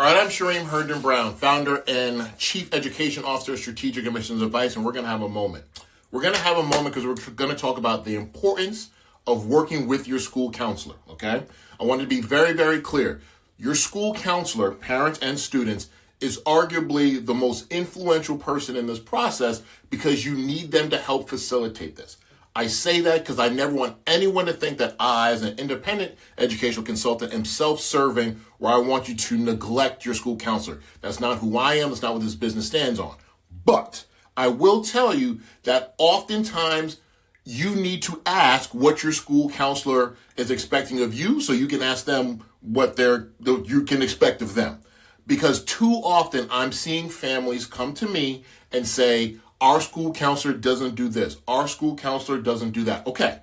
All right, I'm Shereem Herndon-Brown, founder and Chief Education Officer of Strategic Admissions Advice, and we're going to have a moment. We're going to have a moment because we're going to talk about the importance of working with your school counselor, okay? I want to be very, very clear. Your school counselor, parents and students, is arguably the most influential person in this process because you need them to help facilitate this. I say that because I never want anyone to think that I, as an independent educational consultant, am self-serving where I want you to neglect your school counselor. That's not who I am. That's not what this business stands on. But I will tell you that oftentimes you need to ask what your school counselor is expecting of you so you can ask them what you can expect of them. Because too often I'm seeing families come to me and say, our school counselor doesn't do this. Our school counselor doesn't do that. Okay,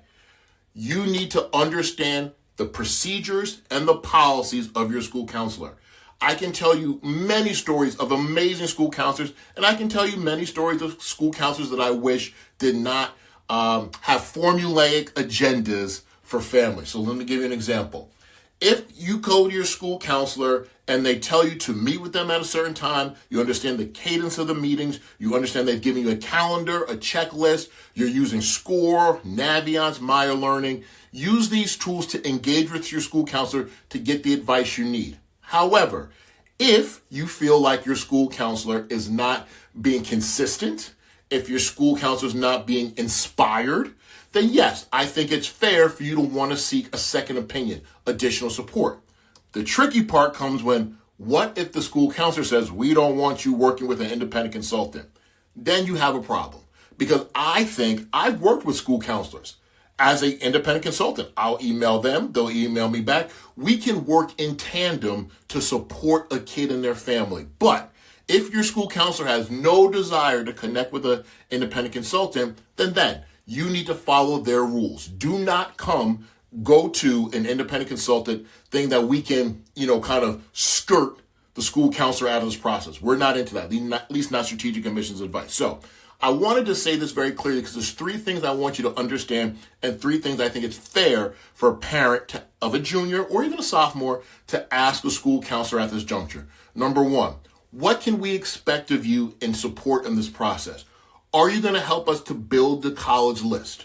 you need to understand the procedures and the policies of your school counselor. I can tell you many stories of amazing school counselors, and I can tell you many stories of school counselors that I wish did not have formulaic agendas for families. So let me give you an example. If you go to your school counselor and they tell you to meet with them at a certain time, you understand the cadence of the meetings, you understand they've given you a calendar, a checklist, you're using SCORE, Naviance, Maya Learning. Use these tools to engage with your school counselor to get the advice you need. However, if you feel like your school counselor is not being consistent, if your school counselor is not being inspired, then yes, I think it's fair for you to want to seek a second opinion, additional support. The tricky part comes when, what if the school counselor says, we don't want you working with an independent consultant? Then you have a problem. Because I think I've worked with school counselors as an independent consultant. I'll email them, they'll email me back. We can work in tandem to support a kid and their family. But if your school counselor has no desire to connect with an independent consultant, then you need to follow their rules. Do not go to an independent consultant thinking that we can, kind of skirt the school counselor out of this process. We're not into that, at least not strategic admissions advice. So I wanted to say this very clearly because there's 3 things I want you to understand and 3 things I think it's fair for a parent of a junior or even a sophomore to ask a school counselor at this juncture. Number 1, what can we expect of you in support in this process? Are you going to help us to build the college list?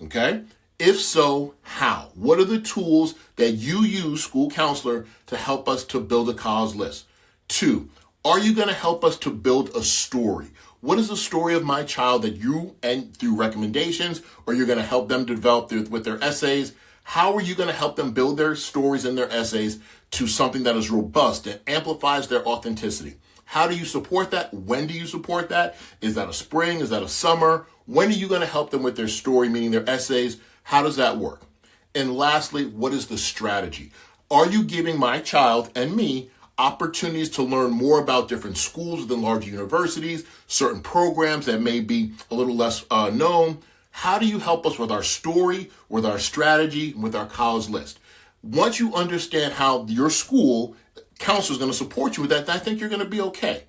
Okay? If so, how? What are the tools that you use, school counselor, to help us to build a college list? 2, are you going to help us to build a story? What is the story of my child that you, and through recommendations, or you're going to help them develop with their essays? How are you going to help them build their stories and their essays to something that is robust and amplifies their authenticity? How do you support that? When do you support that? Is that a spring? Is that a summer? When are you going to help them with their story, meaning their essays? How does that work? And lastly, what is the strategy? Are you giving my child and me opportunities to learn more about different schools within larger universities, certain programs that may be a little less known? How do you help us with our story, with our strategy, with our college list? Once you understand how your school counselor is going to support you with that, I think you're going to be okay.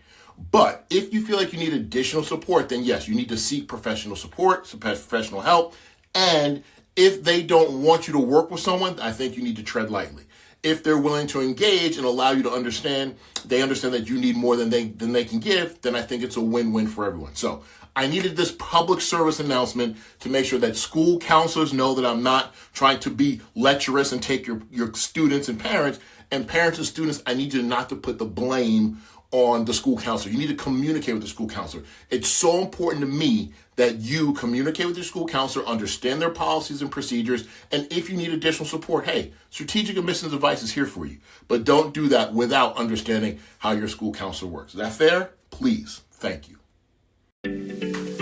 But if you feel like you need additional support, then yes, you need to seek professional support, professional help. And if they don't want you to work with someone, I think you need to tread lightly. If they're willing to engage and allow you to understand, they understand that you need more than they can give, then I think it's a win-win for everyone. So I needed this public service announcement to make sure that school counselors know that I'm not trying to be lecherous and take your students and parents. And parents and students, I need you not to put the blame on the school counselor. You need to communicate with the school counselor. It's so important to me that you communicate with your school counselor, understand their policies and procedures, and if you need additional support, hey, strategic admissions advice is here for you. But don't do that without understanding how your school counselor works. Is that fair? Please. Thank you.